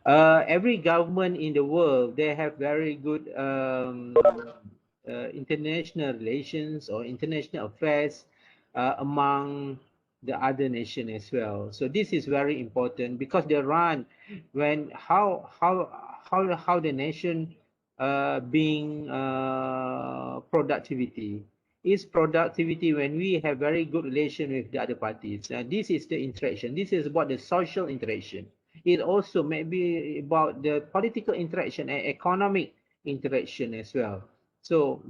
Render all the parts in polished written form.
Every government in the world, they have very good international relations or international affairs among the other nation as well. So this is very important because they run when how the nation being productivity is productivity when we have very good relation with the other parties. This is the interaction. This is about the social interaction. It also may be about the political interaction and economic interaction as well. So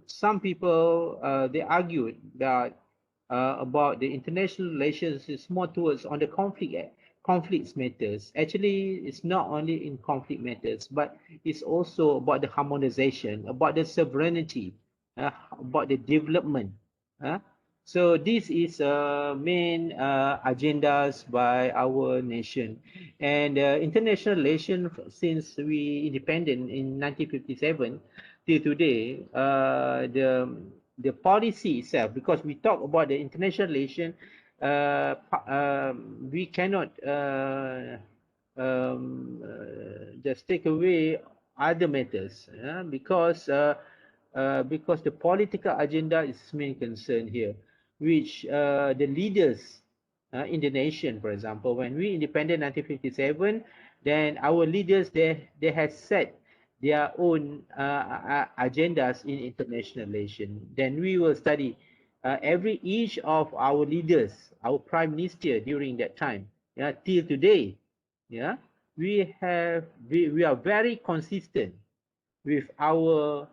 some people they argued that about the international relations is more towards on the conflicts matters. Actually, it's not only in conflict matters, but it's also about the harmonization, about the sovereignty, about the development. Uh, so this is main agendas by our nation, and international relations since we independent in 1957 till today. The policy itself, because we talk about the international relation, we cannot just take away other matters, because the political agenda is main concern here, which the leaders in the nation, for example, when we independent 1957, then our leaders they have set their own agendas in international relation. Then we will study every each of our leaders, our prime minister during that time, till today, yeah, we are very consistent with our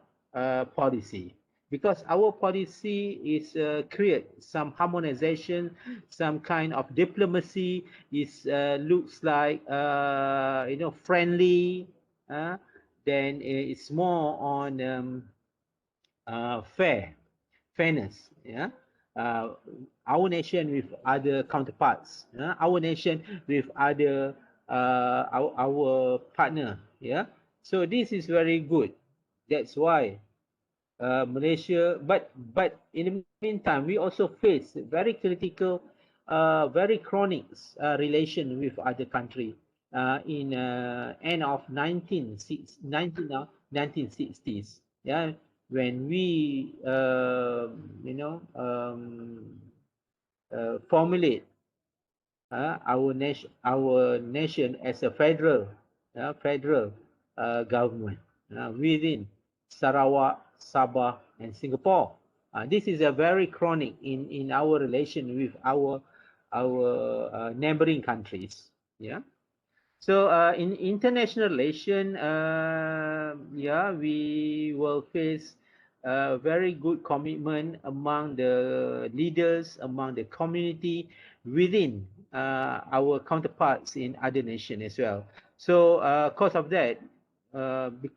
policy, because our policy is create some harmonization, some kind of diplomacy. Is looks like friendly. Uh, then it's more on fairness. Yeah, uh, our nation with other counterparts. Our nation with other our partner. Yeah, so this is very good. That's why Malaysia. But in the meantime, we also face very critical, very chronic relation with other country in end of 1960s. Yeah, when we formulate our nation as a federal government within Sarawak, Sabah, and Singapore. This is a very chronic in our relation with our neighboring countries. Yeah. So in international relation, yeah, we will face very good commitment among the leaders, among the community, within our counterparts in other nations as well. So cause of that,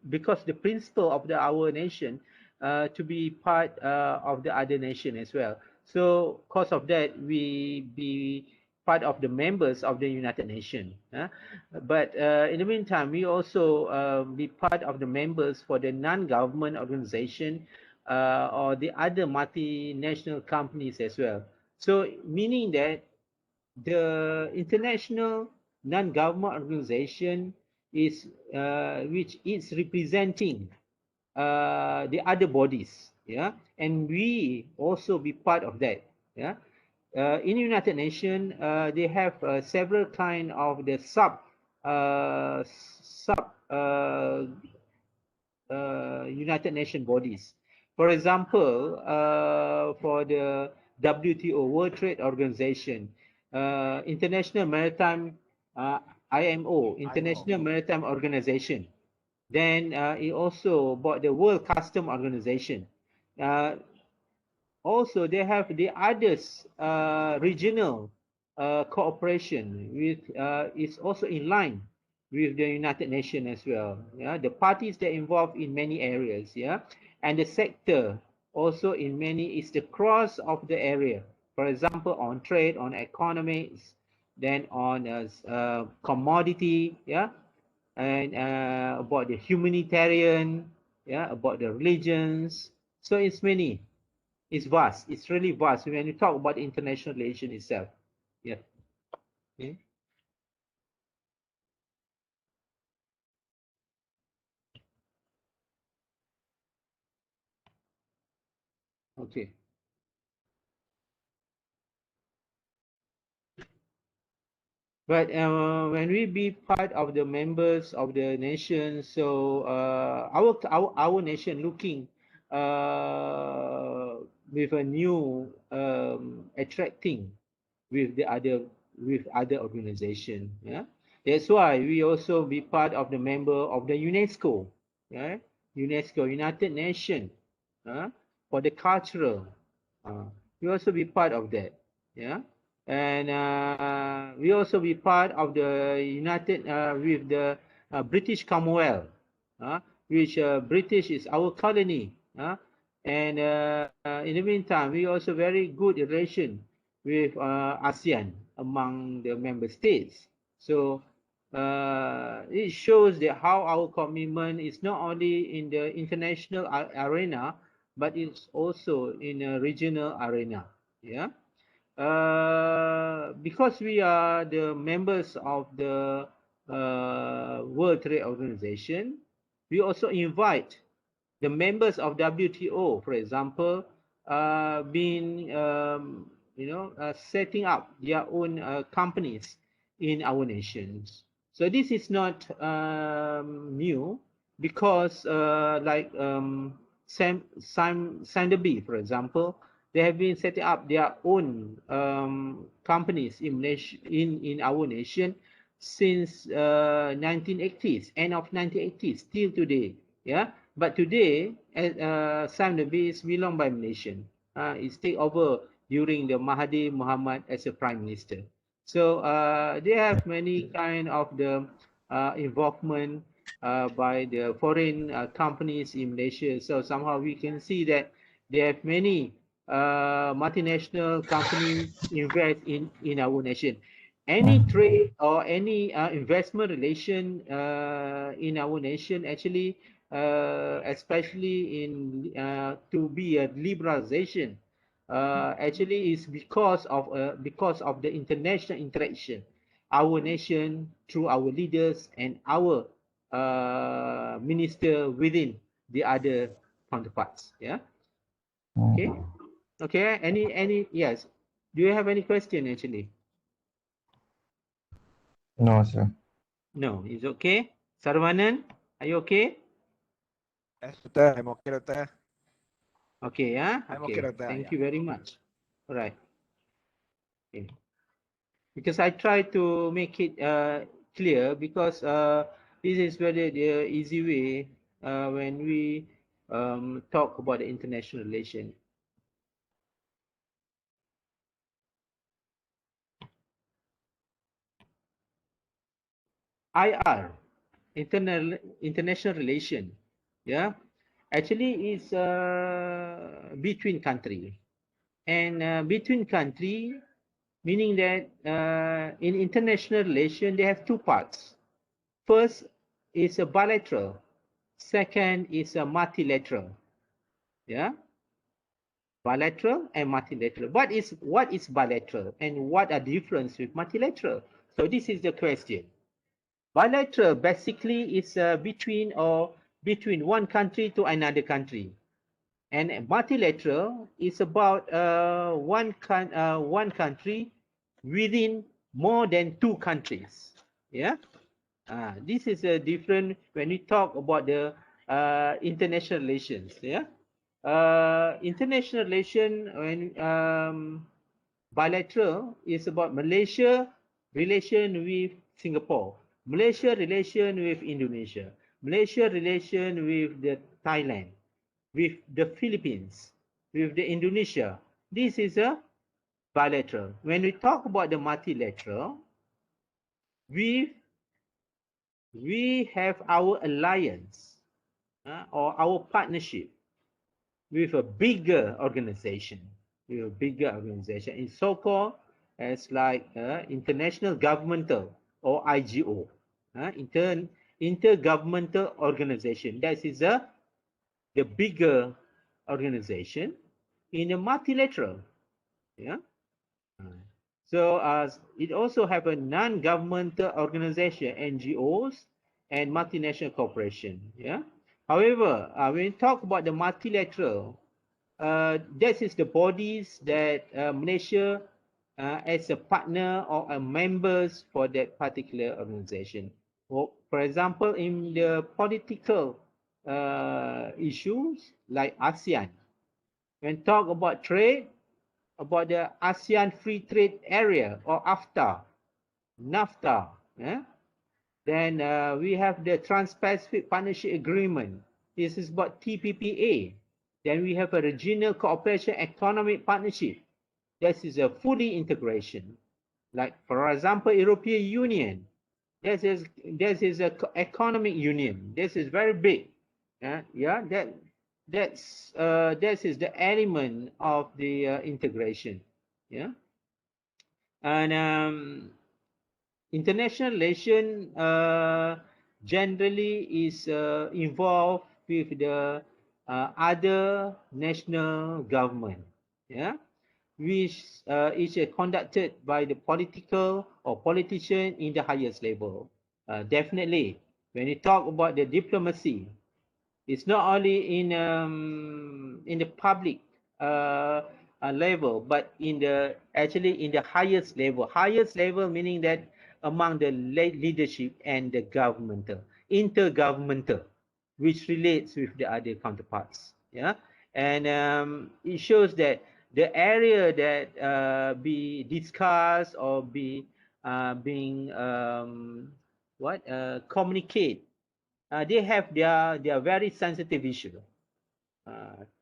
because the principle of our nation to be part of the other nation as well. So cause of that, we be part of the members of the United Nations. But in the meantime, we also be part of the members for the non-government organization or the other multinational companies as well. So meaning that the international non-government organization is which is representing the other bodies, yeah, and we also be part of that, yeah. In United Nations, they have several kind of the sub United Nations bodies. For example, for the WTO, World Trade Organization, International Maritime, IMO, International Maritime Organization. Then it also about the World Custom Organization. Uh, Also, they have the others regional cooperation with is also in line with the United Nations as well. Yeah, the parties that involved in many areas. Yeah, and the sector also in many is the cross of the area. For example, on trade, on economics, then on commodity. Yeah, and about the humanitarian. Yeah, about the religions. So it's many. It's vast. It's really vast when you talk about international relation itself. Yeah. Okay. Okay. But when we be part of the members of the nation, so our nation looking with a new attracting with the other organization. Yeah, that's why we also be part of the member of the UNESCO. Yeah, UNESCO, United Nations, for the cultural. We also be part of that. Yeah, and we also be part of the United with the British Commonwealth, which British is our colony. And in the meantime, we also very good relation with ASEAN among the member states. So it shows that how our commitment is not only in the international arena, but it's also in a regional arena. Yeah. Because we are the members of the World Trade Organization, we also invite the members of WTO, for example, been setting up their own companies in our nations. So this is not new because like Sanderby, for example, they have been setting up their own companies in our nation since 1980s, end of 1980s, till today. Yeah, but today, Sanderby is belong by Malaysian. It's take over during the Mahathir Mohamad as a prime minister. So they have many kind of the involvement by the foreign companies in Malaysia. So somehow we can see that they have many multinational companies invest in our nation. Any trade or any investment relation in our nation actually, especially in to be a liberalization, actually is because of the international interaction. Our nation through our leaders and our minister within the other counterparts. Yeah. Okay. Okay. Any yes. Do you have any question actually? No, sir. No, it's okay. Sarvanan, are you okay? Yes, Doctor. I'm okay, Doctor. Okay, yeah. I'm Okay. okay, Doctor. Thank Yeah. you very much. All right. Okay. Because I try to make it clear because this is very the easy way when we talk about the international relation. IR, international relation, yeah, actually is between country, and between country meaning that in international relation they have two parts. First is a bilateral, second is a multilateral. Yeah, bilateral and multilateral. What is bilateral and what are difference with multilateral? So this is the question. Bilateral basically is between one country to another country, and multilateral is about one country within more than two countries. Yeah, this is a different when we talk about the international relations. Yeah, international relation when bilateral is about Malaysia relation with Singapore, Malaysia relation with Indonesia, Malaysia relation with the Thailand, with the Philippines, with the Indonesia. This is a bilateral. When we talk about the multilateral, we have our alliance or our partnership with a bigger organization, in so-called as like international governmental or IGO, intergovernmental organization. That is the bigger organization in a multilateral. Yeah. So it also have a non-governmental organization, NGOs, and multinational corporation. Yeah. However, when we talk about the multilateral, This is the bodies that Malaysia as a partner or a members for that particular organization. For example, in the political issues like ASEAN, when talk about trade, about the ASEAN Free Trade Area or NAFTA, then we have the Trans-Pacific Partnership Agreement. This is about TPPA. Then we have a Regional Cooperation Economic Partnership. This is a fully integration. Like, for example, European Union. This is a economic union. This is very big. Yeah, that is the element of the integration. Yeah, and international relation generally is involved with the other national government, yeah, which is conducted by the political or politician in the highest level. Definitely, when you talk about the diplomacy, it's not only in the public level, but in the actually in the highest level. Highest level meaning that among the leadership and the governmental, intergovernmental, which relates with the other counterparts. Yeah, and it shows that the area that be discussed or be being communicate, they have their very sensitive issue,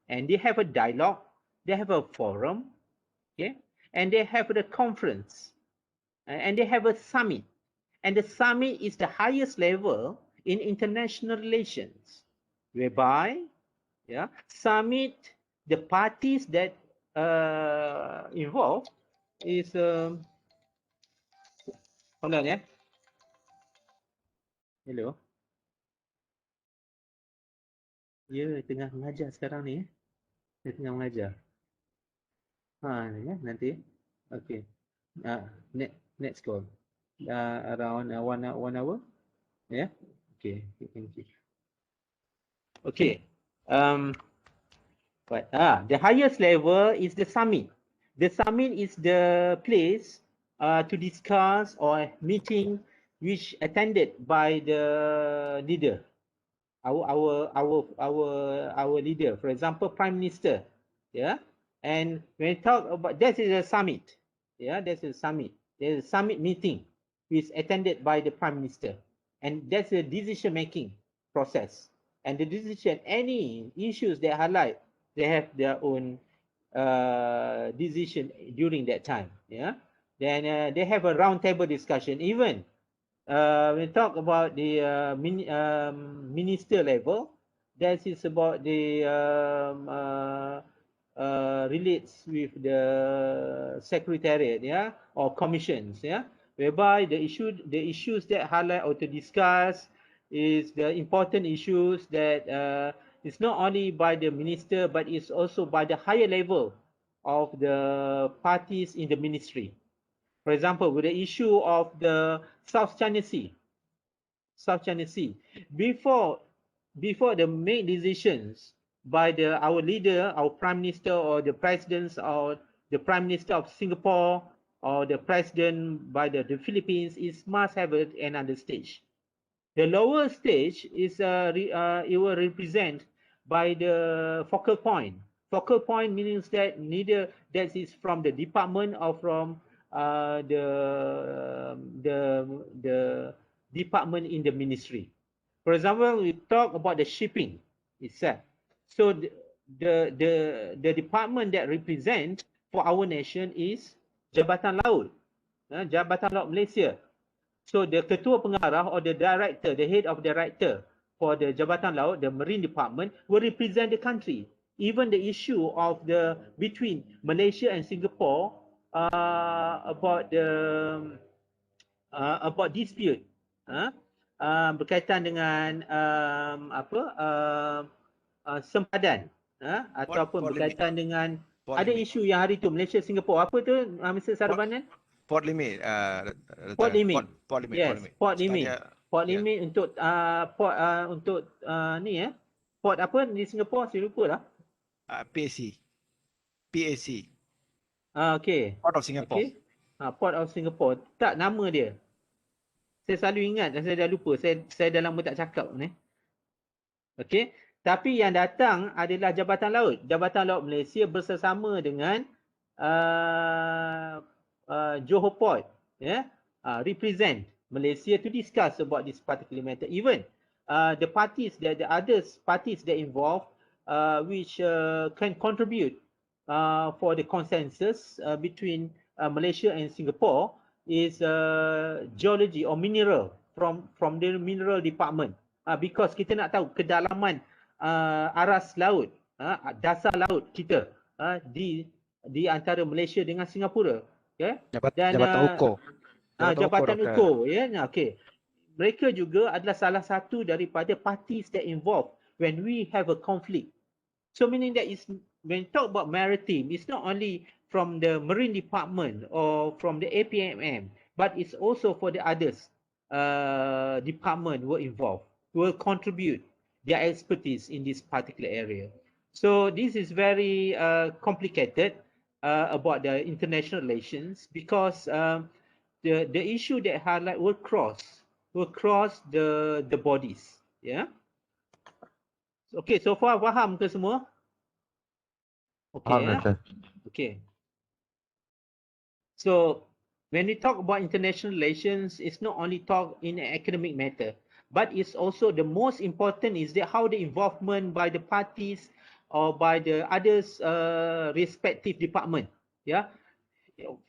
and they have a dialogue, they have a forum, okay, and they have the conference, and they have a summit, and the summit is the highest level in international relations, whereby, yeah, summit, the parties that involved is hold on, yeah, hello, ya tengah mengajar sekarang ni, dia tengah mengajar. Ya, nanti. Okay. Next call. Around 1 hour. Yeah. Okay. Thank you. Okay. The highest level is the summit. The summit is the place to discuss or meeting which attended by the leader. Our leader, for example, Prime Minister. Yeah. And when we talk about, that is a summit. Yeah, that's a summit. There's a summit meeting which is attended by the Prime Minister. And that's a decision-making process. And the decision, any issues they highlight, they have their own decision during that time. Yeah. Then they have a roundtable discussion. Even when we talk about the minister level, that is about the relates with the secretariat, yeah, or commissions, yeah, whereby the issues that highlight or to discuss is the important issues that it's not only by the minister but it's also by the higher level of the parties in the ministry. For example, with the issue of the South China Sea, before the main decisions by our leader, our prime minister, or the presidents, or the prime minister of Singapore, or the president by the Philippines, it must have another stage. The lower stage is it will represent by the focal point. Focal point means that neither that is from the department or from the department in the ministry. For example, we talk about the shipping itself. So the department that represent for our nation is Jabatan Laut, Jabatan Laut Malaysia. So the ketua pengarah or the director, the head of director for the Jabatan Laut, the Marine Department, will represent the country. Even the issue of the between Malaysia and Singapore about dispute, berkaitan dengan sempadan, ataupun berkaitan dengan ada isu yang hari tu Malaysia Singapore apa tu, Mr. Saravanan? Port limit. Port limit. Yes, port limit. Port limit untuk port ni port apa di Singapore, saya lupa lah. PAC. PAC. Okey. Port of Singapore. Okey. Port of Singapore. Tak, nama dia. Saya selalu ingat dan saya dah lupa. Saya dah lama tak cakap ni. Okey. Tapi yang datang adalah Jabatan Laut. Jabatan Laut Malaysia bersama dengan Johor Port, represent Malaysia to discuss about this particular matter. Even the other parties that involved, which can contribute for the consensus between Malaysia and Singapore is geology or mineral from the mineral department. Because kita nak tahu kedalaman aras laut, dasar laut kita di antara Malaysia dengan Singapura. Okay? Jabatan Ukur. Jabatan Ukur. Okay. Mereka juga adalah salah satu daripada parties that involved when we have a conflict. So meaning that is when talk about maritime, it's not only from the Marine Department or from the APMM, but it's also for the others department were involved, will contribute their expertise in this particular area. So this is very complicated about the international relations because the issue that highlight will cross the bodies. Yeah. Okay, so far faham ke semua? Okay. Okay. So when we talk about international relations, it's not only talk in an academic matter, but it's also the most important is that how the involvement by the parties or by the others respective department. Yeah.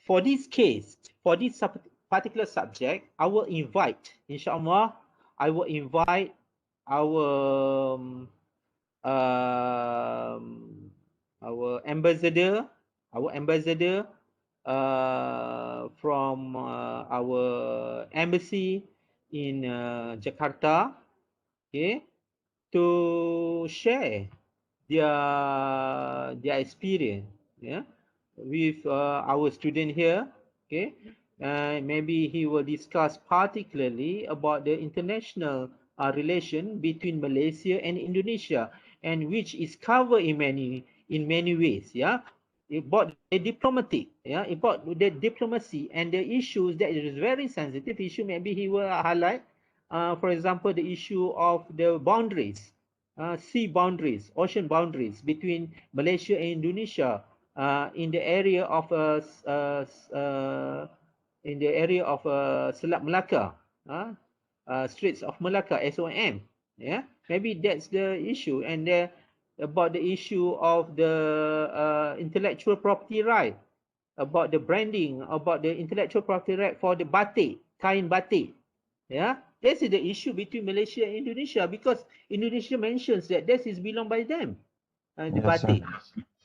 For this case, for this particular subject, I will invite, inshallah, I will invite our ambassador from our embassy in Jakarta, okay, to share their experience, with our student here, okay. Maybe he will discuss particularly about the international relation between Malaysia and Indonesia, and which is covered in many ways, about the diplomatic, about the diplomacy and the issues that is very sensitive issue. Maybe he will highlight, for example, the issue of the boundaries, sea boundaries, ocean boundaries between Malaysia and Indonesia, in the area of Selat Melaka, Straits of Malacca, SOM. Yeah, maybe that's the issue, and about the issue of the intellectual property right, about the branding, about the intellectual property right for the batik, kain batik. Yeah, this is the issue between Malaysia and Indonesia, because Indonesia mentions that this is belong by them, the batik.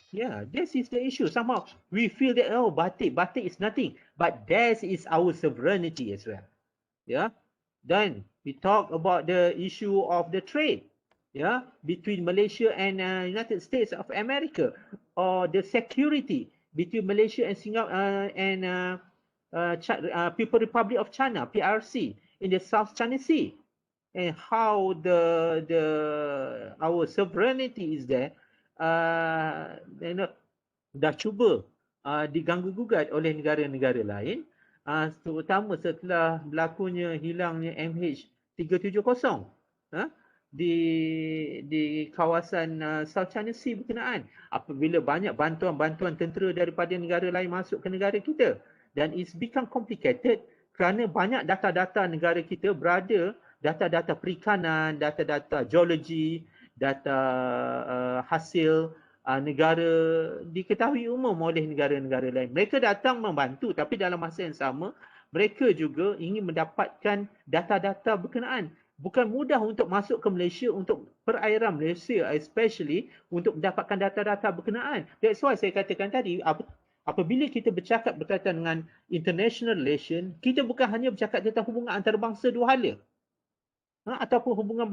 Yeah, this is the issue. Somehow we feel that, oh, batik is nothing, but this is our sovereignty as well. Yeah. Then we talk about the issue of the trade, between Malaysia and United States of America, or the security between Malaysia and Singapore and People Republic of China, PRC, in the South China Sea, and how our sovereignty is there. Dah cuba diganggu-gugat oleh negara-negara lain, terutama setelah berlakunya hilangnya MH370 di kawasan South China Sea berkenaan, apabila banyak bantuan tentera daripada negara lain masuk ke negara kita, dan it's become complicated kerana banyak data-data negara kita berada, data-data perikanan, data-data geologi, data hasil negara diketahui umum oleh negara-negara lain. Mereka datang membantu, tapi dalam masa yang sama mereka juga ingin mendapatkan data-data berkenaan. Bukan mudah untuk masuk ke Malaysia, untuk perairan Malaysia especially, untuk mendapatkan data-data berkenaan. That's why saya katakan tadi, apabila kita bercakap berkaitan dengan international relation, kita bukan hanya bercakap tentang hubungan antarabangsa dua hala, ataupun hubungan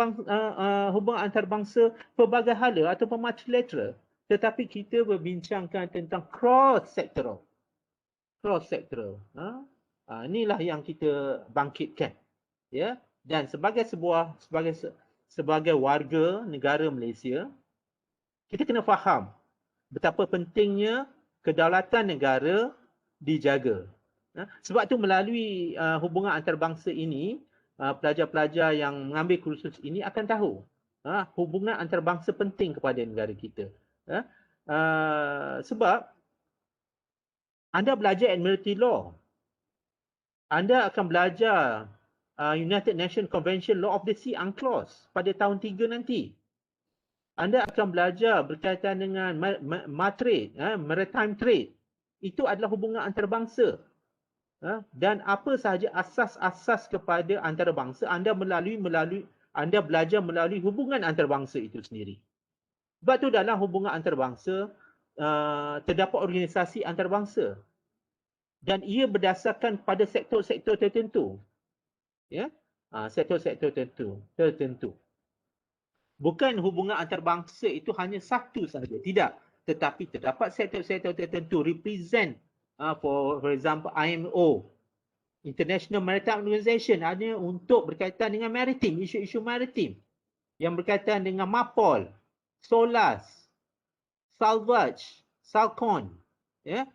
antarabangsa pelbagai hala ataupun multilateral, tetapi kita berbincangkan tentang cross-sectoral. Inilah yang kita bangkitkan, ya. Dan sebagai warga negara Malaysia, kita kena faham betapa pentingnya kedaulatan negara dijaga. Sebab tu melalui hubungan antarabangsa ini, pelajar-pelajar yang mengambil kursus ini akan tahu hubungan antarabangsa penting kepada negara kita. Sebab anda belajar Admiralty Law, anda akan belajar United Nations Convention Law of the Sea UNCLOS pada tahun 3 nanti. Anda akan belajar berkaitan dengan maritime trade. Itu adalah hubungan antarabangsa. Dan apa sahaja asas-asas kepada antarabangsa anda anda belajar melalui hubungan antarabangsa itu sendiri. Sebab tu dalam hubungan antarabangsa terdapat organisasi antarabangsa dan ia berdasarkan pada sektor-sektor tertentu. Ya, sektor-sektor tertentu. Bukan hubungan antarabangsa itu hanya satu sahaja, tidak. Tetapi terdapat sektor-sektor tertentu represent, for example IMO, International Maritime Organization, hanya untuk berkaitan dengan maritim, isu-isu maritim. Yang berkaitan dengan MAPOL, SOLAS, Salvage, SALCON, ya.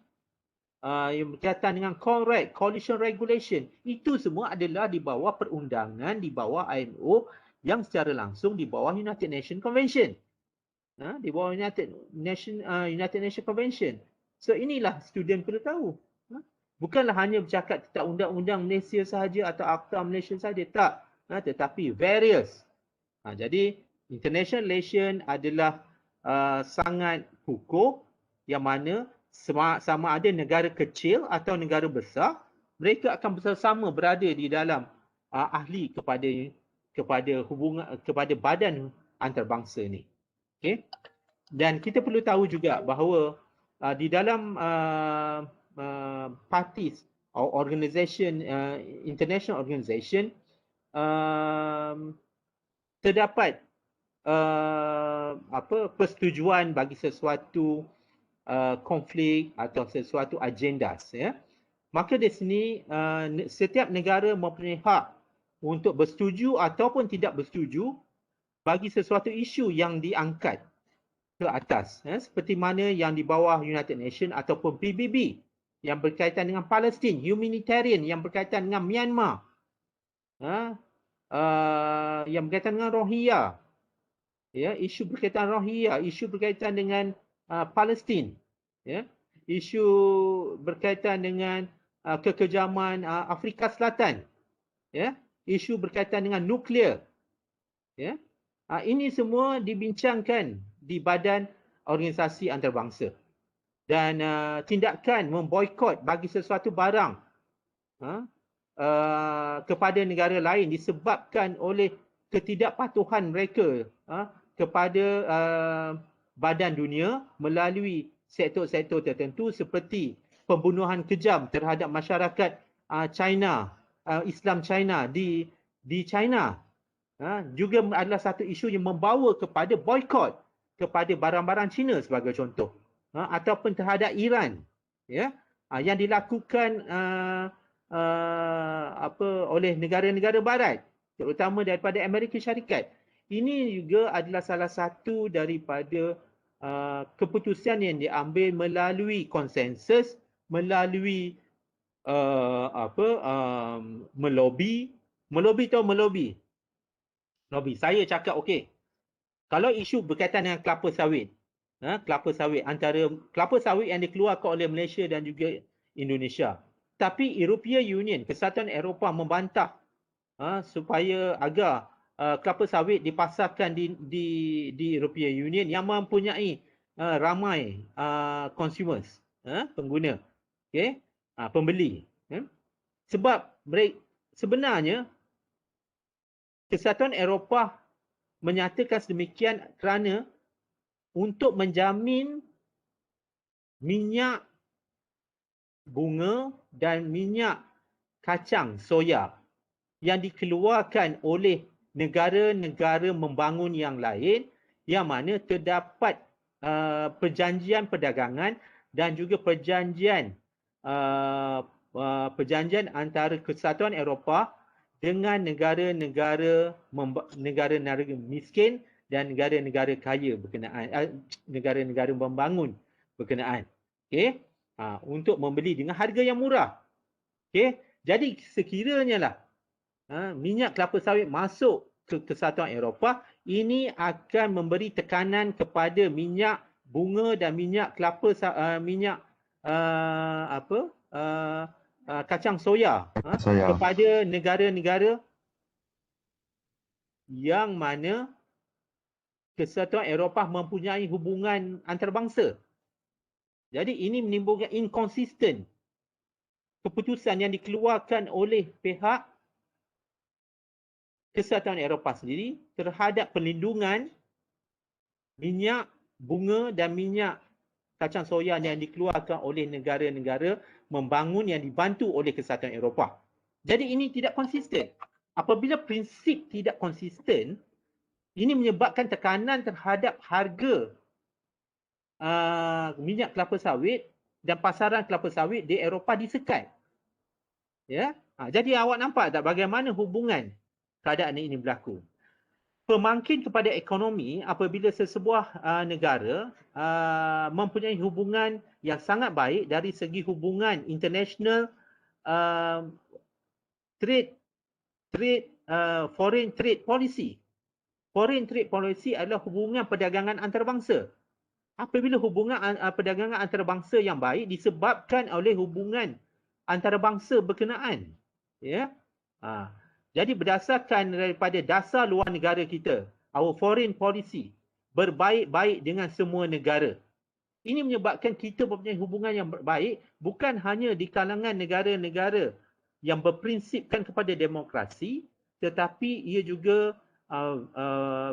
Yang berkaitan dengan CONREG, Coalition Regulation, itu semua adalah di bawah perundangan, di bawah IMO, yang secara langsung di bawah United Nations Convention. Di bawah United Nations Convention. So inilah student perlu tahu. Bukanlah hanya bercakap tentang undang-undang Malaysia sahaja atau Akta Malaysia sahaja, tak. Tetapi various. Jadi international relation adalah sangat kukuh, yang mana sama ada negara kecil atau negara besar, mereka akan bersama-sama berada di dalam ahli kepada badan antarabangsa ni. Okay? Dan kita perlu tahu juga bahawa di dalam parties or organization, international organization, terdapat persetujuan bagi sesuatu konflik atau sesuatu agendas, ya. Maka di sini setiap negara mempunyai hak untuk bersetuju ataupun tidak bersetuju bagi sesuatu isu yang diangkat ke atas, seperti mana yang di bawah United Nations ataupun PBB yang berkaitan dengan Palestin, humanitarian yang berkaitan dengan Myanmar, yang berkaitan dengan Rohingya, ya, isu berkaitan Rohingya, isu berkaitan dengan Palestin, ya, isu berkaitan dengan kekejaman Afrika Selatan, ya, isu berkaitan dengan nuklear, ya. Ini semua dibincangkan di badan organisasi antarabangsa. Dan tindakan memboikot bagi sesuatu barang kepada negara lain disebabkan oleh ketidakpatuhan mereka kepada badan dunia melalui sektor-sektor tertentu seperti pembunuhan kejam terhadap masyarakat China, Islam China di China, juga adalah satu isu yang membawa kepada boikot kepada barang-barang Cina sebagai contoh, ataupun terhadap Iran, ya, yang dilakukan oleh negara-negara barat, terutama daripada Amerika Syarikat. Ini juga adalah salah satu daripada keputusan yang diambil melalui konsensus, melalui melobi. Saya cakap okey. Kalau isu berkaitan dengan kelapa sawit, antara kelapa sawit yang dikeluarkan oleh Malaysia dan juga Indonesia. Tapi European Union, Kesatuan Eropah membantah supaya agar kelapa sawit dipasarkan di European Union yang mempunyai ramai consumers, pengguna, okay? Pembeli. Sebab sebenarnya Kesatuan Eropah menyatakan sedemikian kerana untuk menjamin minyak bunga dan minyak kacang soya yang dikeluarkan oleh negara-negara membangun yang lain, yang mana terdapat perjanjian perdagangan dan juga perjanjian antara Kesatuan Eropah dengan negara-negara miskin dan negara-negara kaya berkenaan, negara-negara membangun berkenaan. Okey, untuk membeli dengan harga yang murah. Okey, jadi sekiranya lah minyak kelapa sawit masuk ke Kesatuan Eropah, ini akan memberi tekanan kepada minyak bunga dan minyak kelapa minyak kacang soya Soya. kepada negara-negara yang mana Kesatuan Eropah mempunyai hubungan antarabangsa. Jadi ini menimbulkan inkonsisten keputusan yang dikeluarkan oleh pihak Kesatuan Eropah sendiri terhadap perlindungan minyak bunga dan minyak kacang soya yang dikeluarkan oleh negara-negara membangun yang dibantu oleh Kesatuan Eropah. Jadi ini tidak konsisten. Apabila prinsip tidak konsisten, ini menyebabkan tekanan terhadap harga minyak kelapa sawit dan pasaran kelapa sawit di Eropah disekat. Ya, jadi awak nampak tak bagaimana hubungan keadaan ini berlaku. Pemangkin kepada ekonomi apabila sesebuah negara mempunyai hubungan yang sangat baik dari segi hubungan international foreign trade policy. Foreign trade policy adalah hubungan perdagangan antarabangsa. Apabila hubungan perdagangan antarabangsa yang baik disebabkan oleh hubungan antarabangsa berkenaan, ya. Jadi berdasarkan daripada dasar luar negara kita, our foreign policy berbaik-baik dengan semua negara. Ini menyebabkan kita mempunyai hubungan yang baik bukan hanya di kalangan negara-negara yang berprinsipkan kepada demokrasi, tetapi ia juga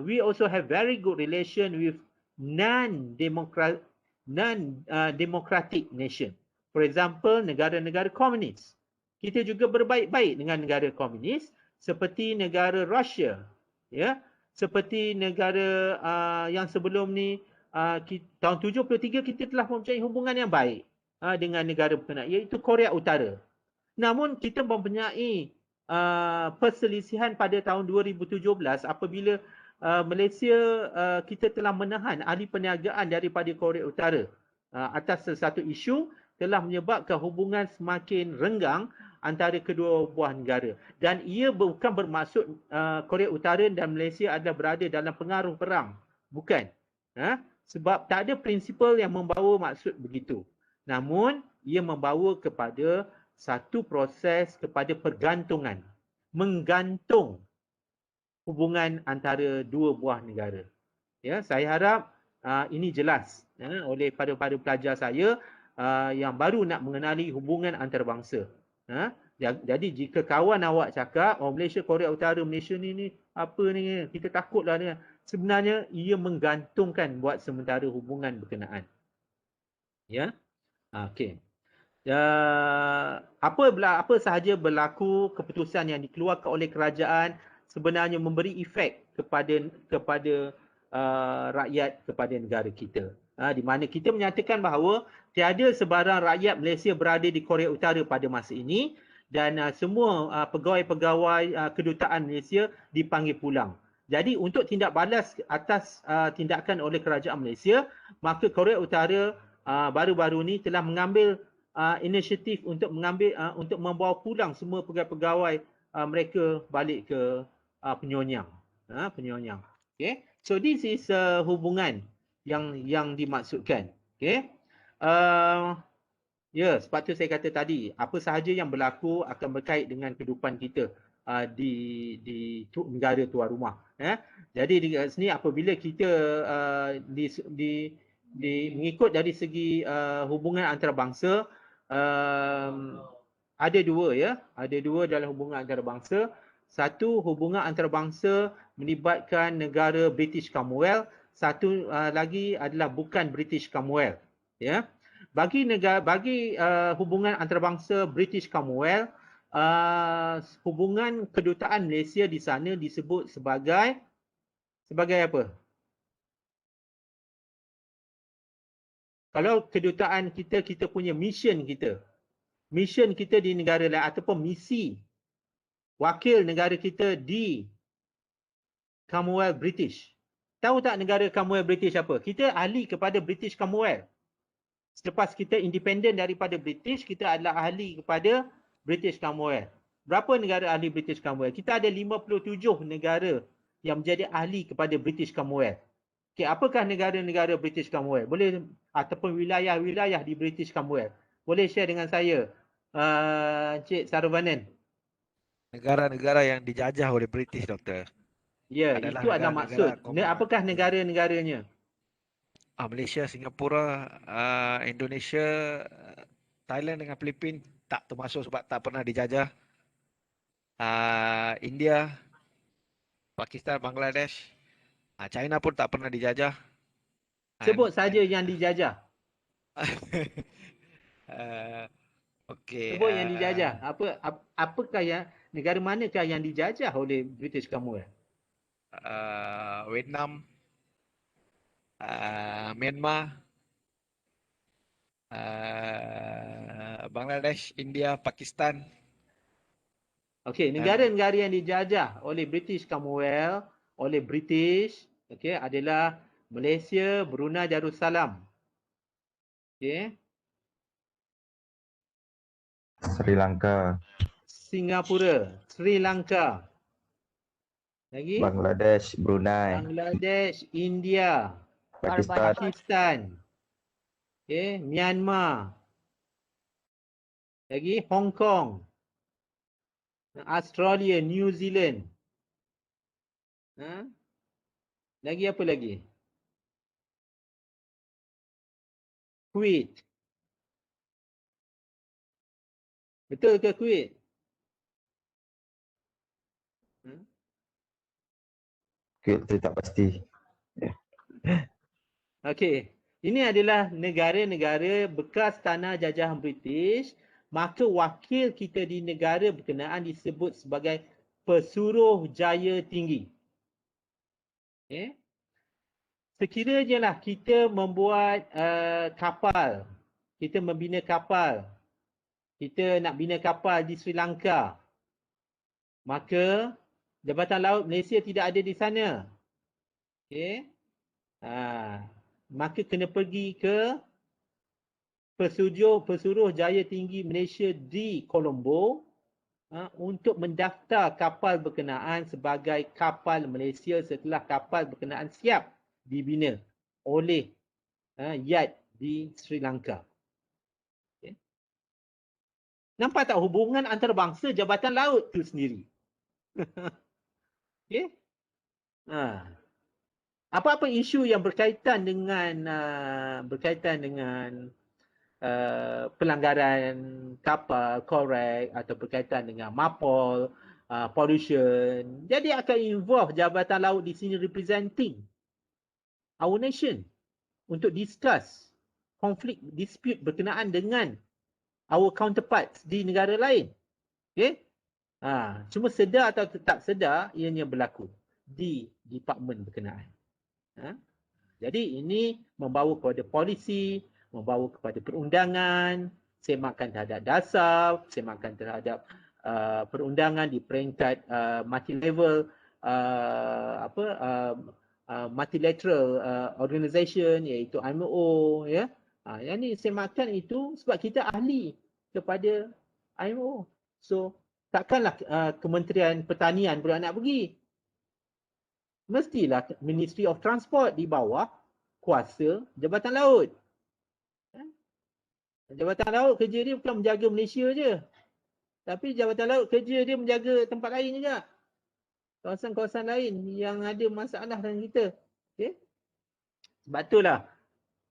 we also have very good relation with non-democratic nation. For example, negara-negara komunis. Kita juga berbaik-baik dengan negara komunis seperti negara Rusia, ya, seperti negara yang sebelum ni tahun 73 kita telah mempunyai hubungan yang baik dengan negara berkenaan, iaitu Korea Utara. Namun kita mempunyai perselisihan pada tahun 2017 apabila Malaysia kita telah menahan ahli perniagaan daripada Korea Utara atas sesuatu isu telah menyebabkan hubungan semakin renggang antara kedua buah negara. Dan ia bukan bermaksud Korea Utara dan Malaysia adalah berada dalam pengaruh perang. Bukan. Sebab tak ada prinsipal yang membawa maksud begitu. Namun, ia membawa kepada satu proses kepada pergantungan. Menggantung hubungan antara dua buah negara. Ya, saya harap ini jelas oleh para pelajar saya yang baru nak mengenali hubungan antarabangsa. Jadi jika kawan awak cakap, Malaysia, Korea Utara, Malaysia ni apa ni, kita takutlah ni. Sebenarnya ia menggantungkan buat sementara hubungan berkenaan. Ya, okey. Apa sahaja berlaku keputusan yang dikeluarkan oleh kerajaan sebenarnya memberi efek kepada rakyat, kepada negara kita. Di mana kita menyatakan bahawa tiada sebarang rakyat Malaysia berada di Korea Utara pada masa ini dan semua pegawai-pegawai kedutaan Malaysia dipanggil pulang. Jadi untuk tindak balas atas tindakan oleh kerajaan Malaysia, maka Korea Utara baru-baru ni telah mengambil inisiatif untuk membawa pulang semua pegawai-pegawai mereka balik ke Penyonyang. Penyonyang. Okay. So this is hubungan yang dimaksudkan. Okay. Sebab tu saya kata tadi, apa sahaja yang berlaku akan berkait dengan kehidupan kita di negara tuan rumah. Jadi di sini apabila kita mengikut dari segi hubungan antarabangsa, ada dua dalam hubungan antarabangsa. Satu, hubungan antarabangsa melibatkan negara British Commonwealth. Satu lagi adalah bukan British Commonwealth. Ya. Bagi hubungan antarabangsa British Commonwealth, hubungan kedutaan Malaysia di sana disebut sebagai apa? Kalau kedutaan kita punya mission kita di negara lain ataupun misi wakil negara kita di Commonwealth British. Tahu tak negara Commonwealth British apa? Kita ahli kepada British Commonwealth. Selepas kita independent daripada British, kita adalah ahli kepada British Commonwealth. Berapa negara ahli British Commonwealth? Kita ada 57 negara yang menjadi ahli kepada British Commonwealth. Okay, apakah negara-negara British Commonwealth? Boleh ataupun wilayah-wilayah di British Commonwealth? Boleh share dengan saya, Encik Saravanan? Negara-negara yang dijajah oleh British, Doktor. Ya, Adalah itu adalah maksud. negara-negara Apakah negara-negaranya? Malaysia, Singapura, Indonesia, Thailand dengan Filipina tak termasuk sebab tak pernah dijajah. India, Pakistan, Bangladesh, China pun tak pernah dijajah. Sebut saja yang dijajah. Okey. Sebut yang dijajah. Apakah yang negara manakah yang dijajah oleh British Commonwealth? Vietnam, Myanmar, Bangladesh, India, Pakistan. Okey, negara-negara yang dijajah oleh British Commonwealth, oleh British, okey, adalah Malaysia, Brunei Darussalam. Okey. Sri Lanka, Singapura, Sri Lanka. Lagi? Bangladesh, Brunei, Bangladesh, India, Pakistan, Pakistan. Okey, Myanmar. Lagi Hong Kong, Australia, New Zealand. Lagi apa lagi? Kuwait. Betul ke Kuwait? Kuwait tak pasti. Okey. Ini adalah negara-negara bekas tanah jajahan British, maka wakil kita di negara berkenaan disebut sebagai pesuruh jaya tinggi. Okay. Sekiranya lah kita membuat kapal, kita membina kapal, kita nak bina kapal di Sri Lanka, maka Jabatan Laut Malaysia tidak ada di sana. Okay. Maka kena pergi ke pesuruh jaya tinggi Malaysia di Colombo untuk mendaftar kapal berkenaan sebagai kapal Malaysia setelah kapal berkenaan siap dibina oleh Yat di Sri Lanka. Okay. Nampak tak hubungan antarabangsa Jabatan Laut tu sendiri? Okay. Apa-apa isu yang berkaitan dengan pelanggaran kapal, korek atau berkaitan dengan MAPOL, pollution. Jadi akan involve Jabatan Laut di sini representing our nation untuk discuss konflik dispute berkenaan dengan our counterparts di negara lain. Okay? Cuma sedar atau tak sedar ianya berlaku di department berkenaan. Jadi ini membawa kepada polisi, membawa kepada perundangan, semakan terhadap dasar, semakan terhadap perundangan di peringkat multi-level multilateral organisation iaitu IMO, ya. Yang ni semakan itu sebab kita ahli kepada IMO. So takkanlah Kementerian Pertanian pula nak pergi. Mestilah Ministry of Transport di bawah kuasa Jabatan Laut. Jabatan Laut kerja dia bukan menjaga Malaysia je. Tapi Jabatan Laut kerja dia menjaga tempat lain juga. Kawasan-kawasan lain yang ada masalah dengan kita. Okay? Sebab itulah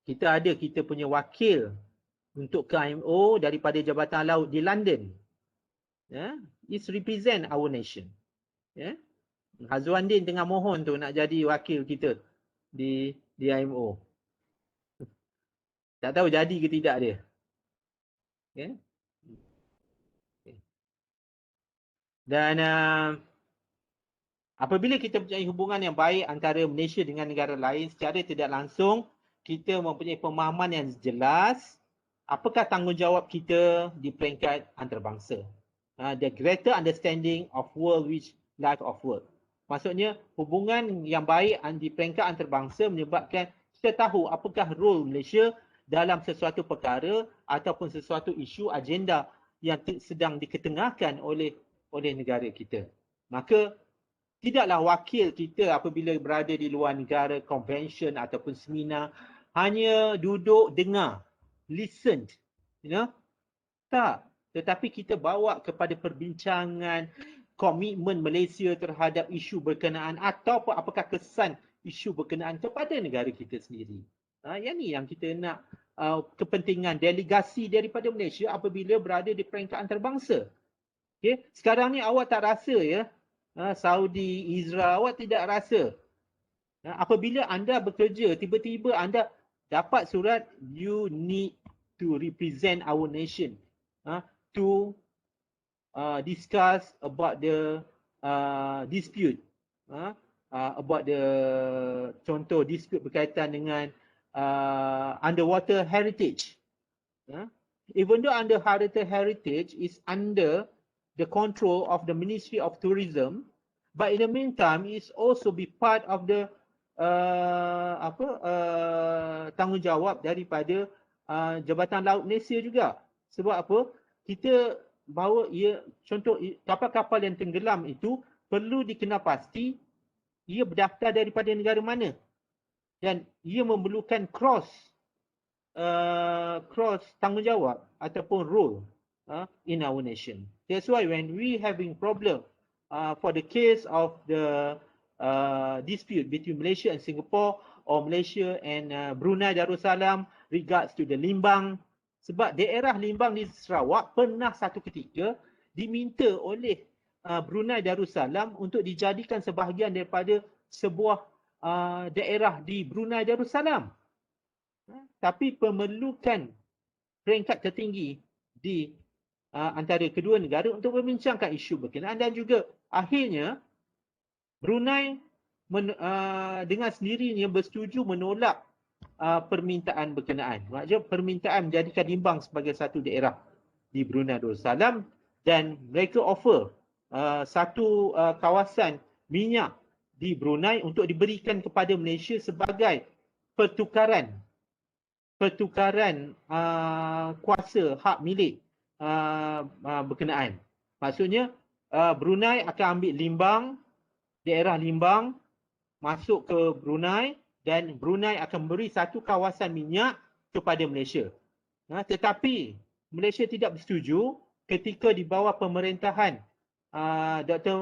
kita punya wakil untuk ke IMO daripada Jabatan Laut di London. It represent our nation. Hazwandin tengah mohon tu nak jadi wakil kita di IMO. Tak tahu jadi ke tidak dia. Okay. Dan apabila kita mempunyai hubungan yang baik antara Malaysia dengan negara lain, secara tidak langsung kita mempunyai pemahaman yang jelas apakah tanggungjawab kita di peringkat antarabangsa. The greater understanding of world which life of work. Maksudnya hubungan yang baik di peringkat antarabangsa menyebabkan kita tahu apakah role Malaysia dalam sesuatu perkara ataupun sesuatu isu agenda yang sedang diketengahkan oleh negara kita. Maka tidaklah wakil kita apabila berada di luar negara, convention ataupun seminar, hanya duduk dengar, listen, tak. Tetapi kita bawa kepada perbincangan komitmen Malaysia terhadap isu berkenaan ataupun apakah kesan isu berkenaan kepada negara kita sendiri. Yang ni yang kita nak, kepentingan delegasi daripada Malaysia apabila berada di peringkat antarabangsa. Okay? Sekarang ni awak tak rasa ya, Saudi, Israel, awak tidak rasa. Apabila anda bekerja, tiba-tiba anda dapat surat, you need to represent our nation to discuss about the dispute, about the contoh dispute berkaitan dengan underwater heritage. Even though underwater heritage is under the control of the Ministry of Tourism, but in the meantime it's also be part of the tanggungjawab daripada Jabatan Laut Malaysia juga. Sebab apa? Kita bahawa contoh kapal-kapal yang tenggelam itu perlu dikenal pasti ia berdaftar daripada negara mana dan ia memerlukan cross tanggungjawab ataupun role in our nation. That's why when we having problem for the case of the dispute between Malaysia and Singapore or Malaysia and Brunei Darussalam regards to the Limbang. Sebab daerah Limbang di Sarawak pernah satu ketika diminta oleh Brunei Darussalam untuk dijadikan sebahagian daripada sebuah daerah di Brunei Darussalam. Tapi pemerlukan peringkat tertinggi di antara kedua negara untuk membincangkan isu berkenaan dan juga akhirnya Brunei dengan sendirinya bersetuju menolak permintaan berkenaan. Maksudnya permintaan menjadikan Limbang sebagai satu daerah di Brunei Darussalam dan mereka offer satu kawasan minyak di Brunei untuk diberikan kepada Malaysia sebagai pertukaran kuasa hak milik berkenaan. Maksudnya Brunei akan ambil Limbang, daerah Limbang masuk ke Brunei dan Brunei akan memberi satu kawasan minyak kepada Malaysia. Tetapi Malaysia tidak bersetuju ketika di bawah pemerintahan Dr.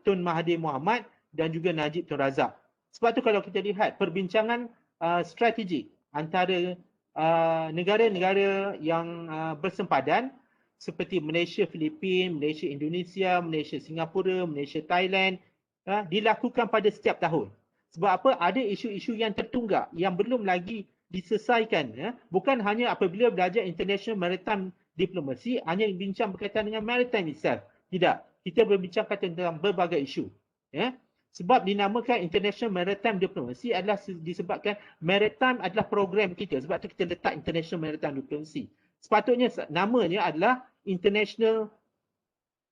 Tun Mahathir Mohamad dan juga Najib Tun Razak. Sebab tu kalau kita lihat perbincangan strategik antara negara-negara yang bersempadan seperti Malaysia, Filipina, Malaysia, Indonesia, Malaysia, Singapura, Malaysia, Thailand dilakukan pada setiap tahun. Sebab apa? Ada isu-isu yang tertunggak yang belum lagi diselesaikan. Bukan hanya apabila belajar International Maritime Diplomacy, hanya bincang berkaitan dengan maritime itself. Tidak. Kita berbincangkan tentang berbagai isu. Sebab dinamakan International Maritime Diplomacy adalah disebabkan maritime adalah program kita. Sebab tu kita letak International Maritime Diplomacy. Sepatutnya namanya adalah International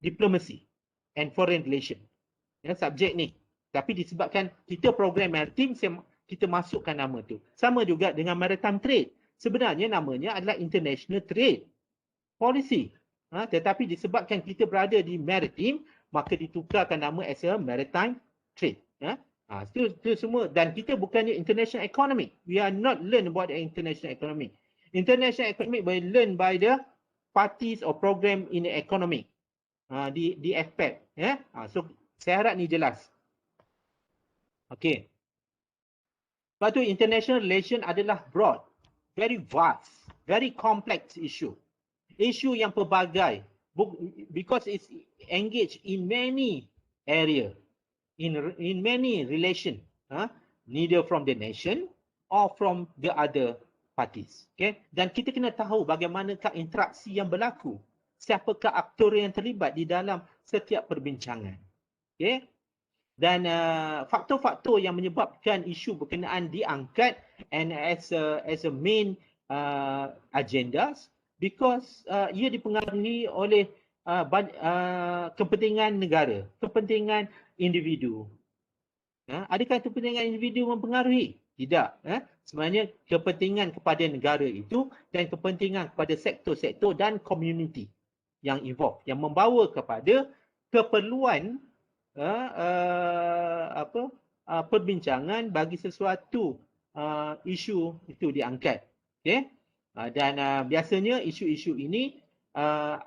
Diplomacy and Foreign Relations. Subjek ni. Tapi disebabkan kita program maritim, kita masukkan nama tu. Sama juga dengan maritime trade. Sebenarnya namanya adalah International Trade Policy. Tetapi disebabkan kita berada di maritim, maka ditukarkan nama as a maritime trade. Itu semua. Dan kita bukannya international economic. We are not learn about the international economic. International economic will learn by the parties or program in the economic. Di aspek. So saya harap ni jelas. Okey. Sebab tu international relation adalah broad, very vast, very complex issue. Isu yang pelbagai because it's engaged in many area, in many relation, neither from the nation or from the other parties. Okay? Dan kita kena tahu bagaimanakah interaksi yang berlaku, siapakah aktor yang terlibat di dalam setiap perbincangan. Okay? Dan faktor-faktor yang menyebabkan isu berkenaan diangkat and as a main agendas because ia dipengaruhi oleh kepentingan negara, kepentingan individu. Adakah kepentingan individu mempengaruhi? Tidak. sebenarnya kepentingan kepada negara itu dan kepentingan kepada sektor-sektor dan komuniti yang involved, yang membawa kepada keperluan perbincangan bagi sesuatu isu itu diangkat. Okay? Dan biasanya isu-isu ini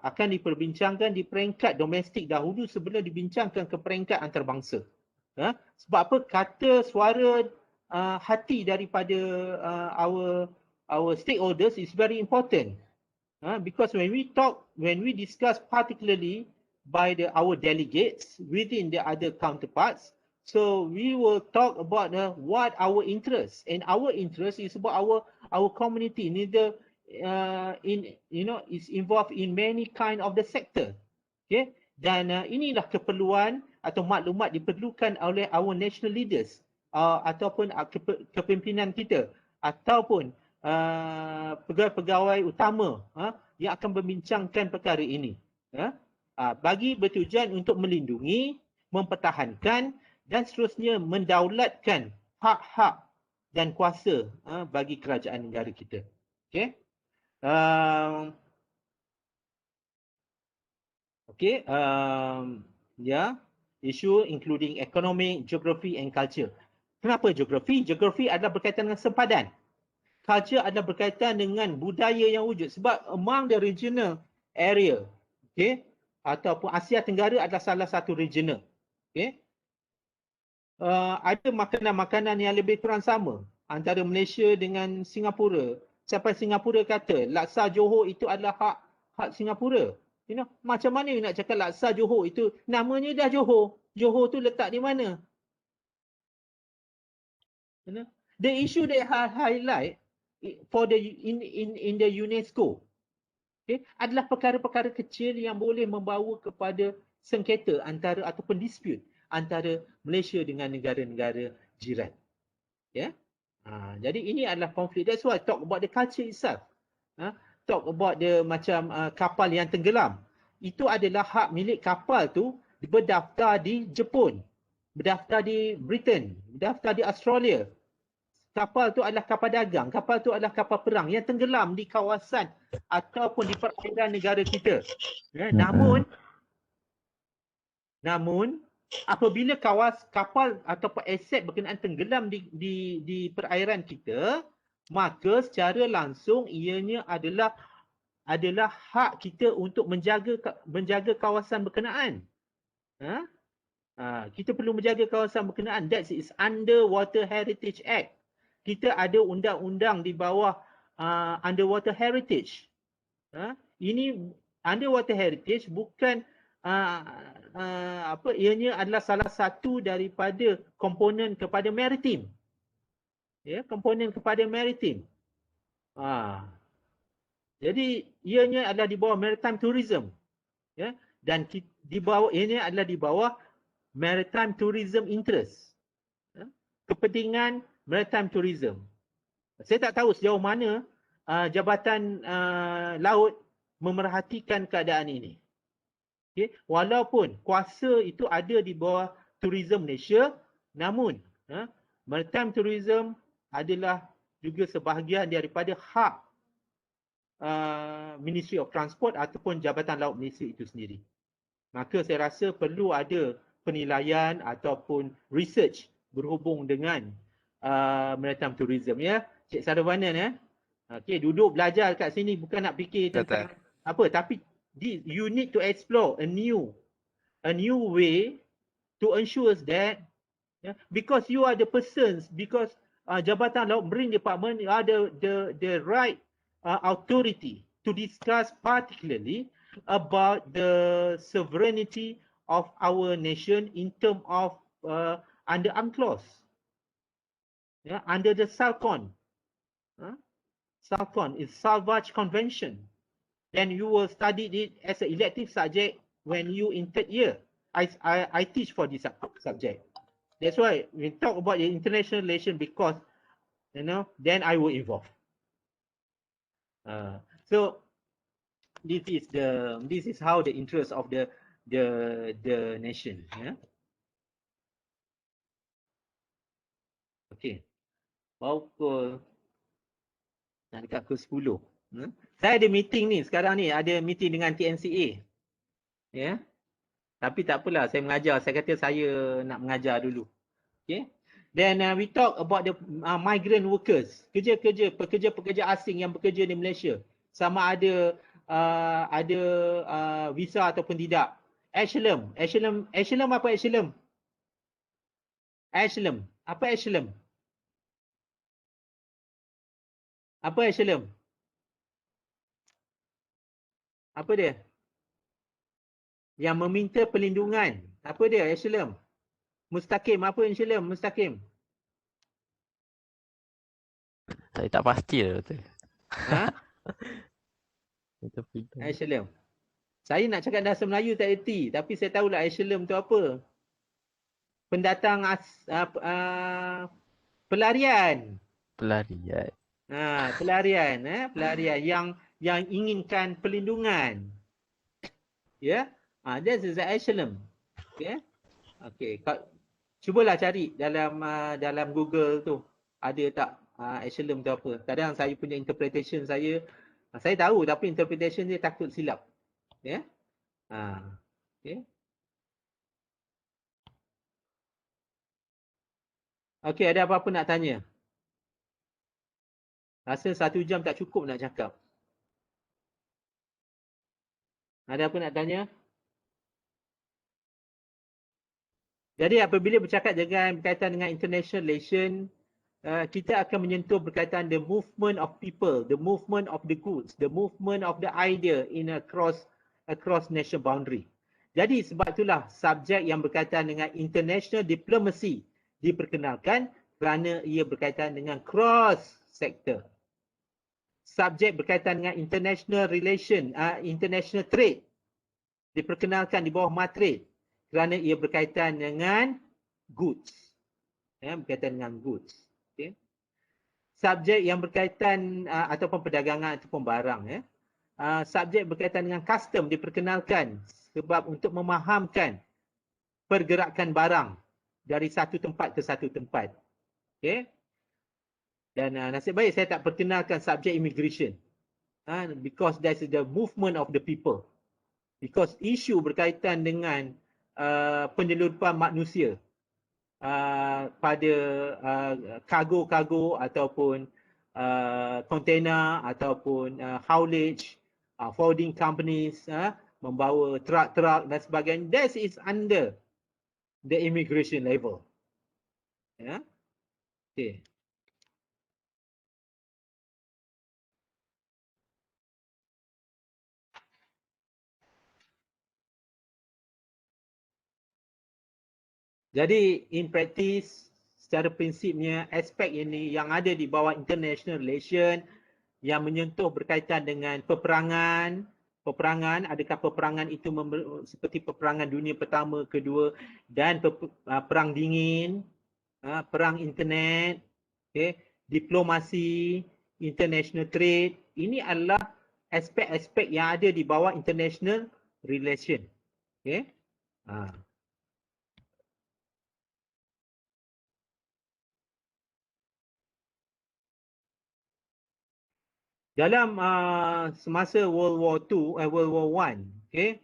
akan diperbincangkan di peringkat domestik dahulu sebelum dibincangkan ke peringkat antarabangsa. Sebab apa? Kata suara hati daripada our stakeholders is very important. Because when we discuss particularly by our delegates within the other counterparts, so we will talk about what our interest, and our interest is about our community. Neither is involved in many kind of the sector. Okay, dan inilah keperluan atau maklumat diperlukan oleh our national leaders ataupun kepimpinan kita ataupun pegawai-pegawai utama yang akan membincangkan perkara ini. Bagi bertujuan untuk melindungi, mempertahankan dan seterusnya mendaulatkan hak-hak dan kuasa bagi kerajaan negara kita. Okay. Issue including economic, geography and culture. Kenapa geografi? Geografi adalah berkaitan dengan sempadan. Culture adalah berkaitan dengan budaya yang wujud. Sebab among the regional area, okay, ataupun Asia Tenggara adalah salah satu regional. Okay. Ada makanan-makanan yang lebih kurang sama antara Malaysia dengan Singapura. Sampai Singapura kata laksa Johor itu adalah hak Singapura. Macam mana you nak cakap laksa Johor itu, namanya dah Johor. Johor tu letak di mana? The issue that I highlight for in the UNESCO, okay, adalah perkara-perkara kecil yang boleh membawa kepada sengketa antara ataupun dispute antara Malaysia dengan negara-negara jiran. Yeah? Jadi ini adalah konflik. That's why I talk about the culture itself. Talk about the macam kapal yang tenggelam. Itu adalah hak milik kapal tu berdaftar di Jepun, berdaftar di Britain, berdaftar di Australia. Kapal tu adalah kapal dagang, kapal tu adalah kapal perang yang tenggelam di kawasan ataupun di perairan negara kita. Namun apabila kapal ataupun aset berkenaan tenggelam di perairan kita, maka secara langsung ianya adalah hak kita untuk menjaga kawasan berkenaan. Kita perlu menjaga kawasan berkenaan. That is Underwater Heritage Act. Kita ada undang-undang di bawah Underwater Heritage. Ini Underwater Heritage bukan ianya adalah salah satu daripada komponen kepada maritim. Komponen kepada maritim. Jadi ianya adalah di bawah maritime tourism. Dan ianya adalah di bawah maritime tourism interest. Kepentingan maritime tourism. Saya tak tahu sejauh mana Jabatan Laut memerhatikan keadaan ini. Okay. Walaupun kuasa itu ada di bawah Tourism Malaysia, namun maritime tourism adalah juga sebahagian daripada hak Ministry of Transport ataupun Jabatan Laut Malaysia itu sendiri. Maka saya rasa perlu ada penilaian ataupun research berhubung dengan maritime tourism, ya. Cik Saravanan, okey, duduk belajar kat sini bukan nak fikir tentang apa, tapi you need to explore a new way to ensure that, because you are the persons, because Jabatan Laut Marine Department are the right authority to discuss particularly about the sovereignty of our nation in terms of under UNCLOS, under the SALCON. SALCON is Salvage Convention. Then you will study it as an elective subject when you in third year. I teach for this subject. That's why we talk about the international relation, because then I will involve. So this is how the interest of the nation. Okay. pukul dekat pukul 10. Saya ada meeting ni sekarang ni, ada meeting dengan TNCA. Ya. Tapi tak apalah, saya mengajar. Saya kata saya nak mengajar dulu. Okay. Then we talk about the migrant workers, pekerja-pekerja asing yang bekerja di Malaysia. Sama ada visa ataupun tidak. Asylum apa asylum? Asylum. Apa asylum? Apa asylum? Apa dia? Yang meminta perlindungan. Apa dia asylum? Mustaqim. Apa asylum? Mustaqim. Saya tak pasti lah betul. Ha? Asylum. Saya nak cakap bahasa Melayu tak erti, tapi saya tahulah asylum tu apa. Pendatang pelarian. Pelarian. Pelarian yang inginkan perlindungan. Ya. That is the asylum. Okay. Okay. Cubalah cari dalam Google tu. Ada tak asylum tu apa. Kadang saya punya interpretation saya tahu tapi interpretation dia takut silap. Ya. Okay. Okay, ada apa-apa nak tanya? Rasa 1 jam tak cukup nak cakap. Ada apa nak tanya? Jadi apabila berkaitan dengan international relation, kita akan menyentuh berkaitan the movement of people, the movement of the goods, the movement of the idea in across national boundary. Jadi sebab itulah subjek yang berkaitan dengan international diplomacy diperkenalkan kerana ia berkaitan dengan cross sector. Subjek berkaitan dengan international relation, international trade diperkenalkan di bawah MATRADE kerana ia berkaitan dengan goods. Berkaitan dengan goods. Okay. Subjek yang berkaitan ataupun perdagangan ataupun barang. Subjek berkaitan dengan custom diperkenalkan sebab untuk memahamkan pergerakan barang dari satu tempat ke satu tempat. Okay. Dan nasib baik saya tak perkenalkan subjek immigration. Because that's the movement of the people. Because isu berkaitan dengan penyeludupan manusia pada kargo-kargo ataupun container ataupun haulage, forwarding companies, membawa truck-truck dan sebagainya. That is under the immigration level. Okay. Jadi in practice, secara prinsipnya aspek ini yang ada di bawah international relation yang menyentuh berkaitan dengan peperangan, adakah peperangan itu seperti peperangan dunia pertama, kedua dan perang dingin, perang internet, okay, diplomasi, international trade, ini adalah aspek-aspek yang ada di bawah international relation. Okay. Dalam semasa World War II, World War I, okay,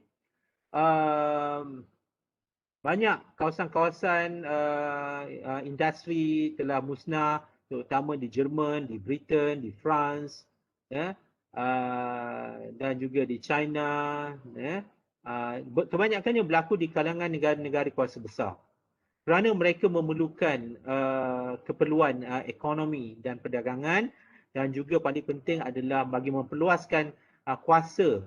banyak kawasan-kawasan industri telah musnah, terutama di Jerman, di Britain, di France, dan juga di China. Kebanyakannya berlaku di kalangan negara-negara kuasa besar. Kerana mereka memerlukan keperluan ekonomi dan perdagangan, dan juga paling penting adalah bagi memperluaskan kuasa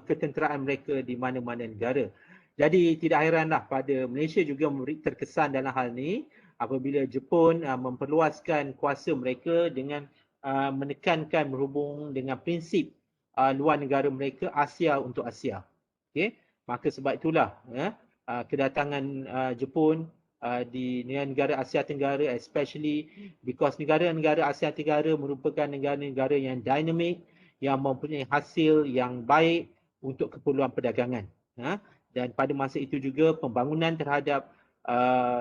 ketenteraan mereka di mana-mana negara. Jadi tidak hairanlah pada Malaysia juga terkesan dalam hal ini apabila Jepun memperluaskan kuasa mereka dengan menekankan berhubung dengan prinsip luar negara mereka Asia untuk Asia. Okay? Maka sebab itulah kedatangan Jepun di negara Asia Tenggara, especially because negara-negara Asia Tenggara merupakan negara-negara yang dinamik, yang mempunyai hasil yang baik untuk keperluan perdagangan. Dan pada masa itu juga pembangunan terhadap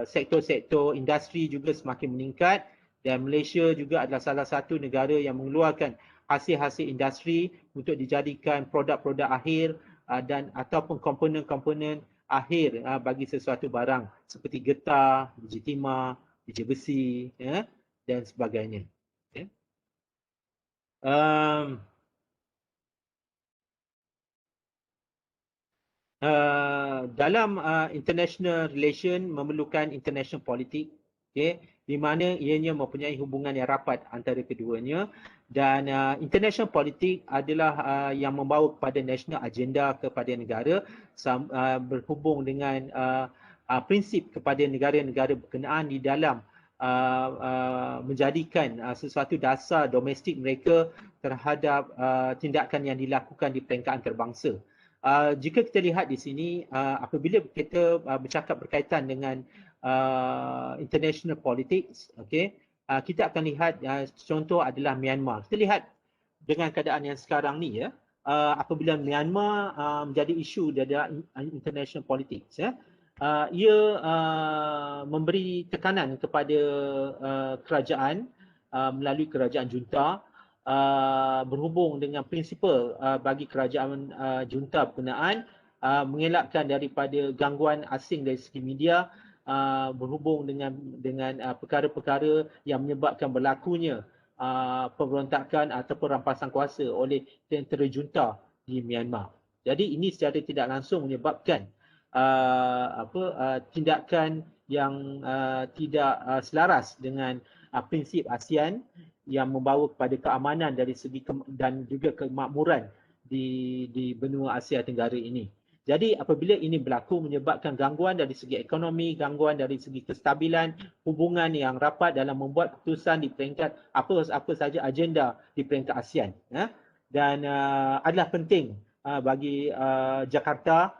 sektor-sektor industri juga semakin meningkat Dan Malaysia juga adalah salah satu negara yang mengeluarkan hasil-hasil industri untuk dijadikan produk-produk akhir dan ataupun komponen-komponen akhir bagi sesuatu barang seperti getah, biji timah, biji besi, ya, dan sebagainya. Okay. Dalam international relation memerlukan international politik, okay, di mana ianya mempunyai hubungan yang rapat antara keduanya, dan international politik adalah yang membawa kepada national agenda kepada negara, berhubung dengan prinsip kepada negara-negara berkenaan di dalam menjadikan sesuatu dasar domestik mereka terhadap tindakan yang dilakukan di peringkat antarabangsa. Jika kita lihat di sini, apabila kita bercakap berkaitan dengan international politics, okay, kita akan lihat contoh adalah Myanmar. Kita lihat dengan keadaan yang sekarang ni, ya, apabila Myanmar menjadi isu dalam international politics, ya, ia memberi tekanan kepada kerajaan melalui kerajaan junta, berhubung dengan prinsipal bagi kerajaan junta berkenaan mengelakkan daripada gangguan asing dari segi media, berhubung dengan perkara-perkara yang menyebabkan berlakunya pemberontakan ataupun rampasan kuasa oleh tentera junta di Myanmar. Jadi ini secara tidak langsung menyebabkan tindakan yang tidak selaras dengan prinsip ASEAN yang membawa kepada keamanan dari segi dan juga kemakmuran di benua Asia Tenggara ini. Jadi apabila ini berlaku menyebabkan gangguan dari segi ekonomi, gangguan dari segi kestabilan, hubungan yang rapat dalam membuat keputusan di peringkat apa saja agenda di peringkat ASEAN, ya. Dan adalah penting bagi Jakarta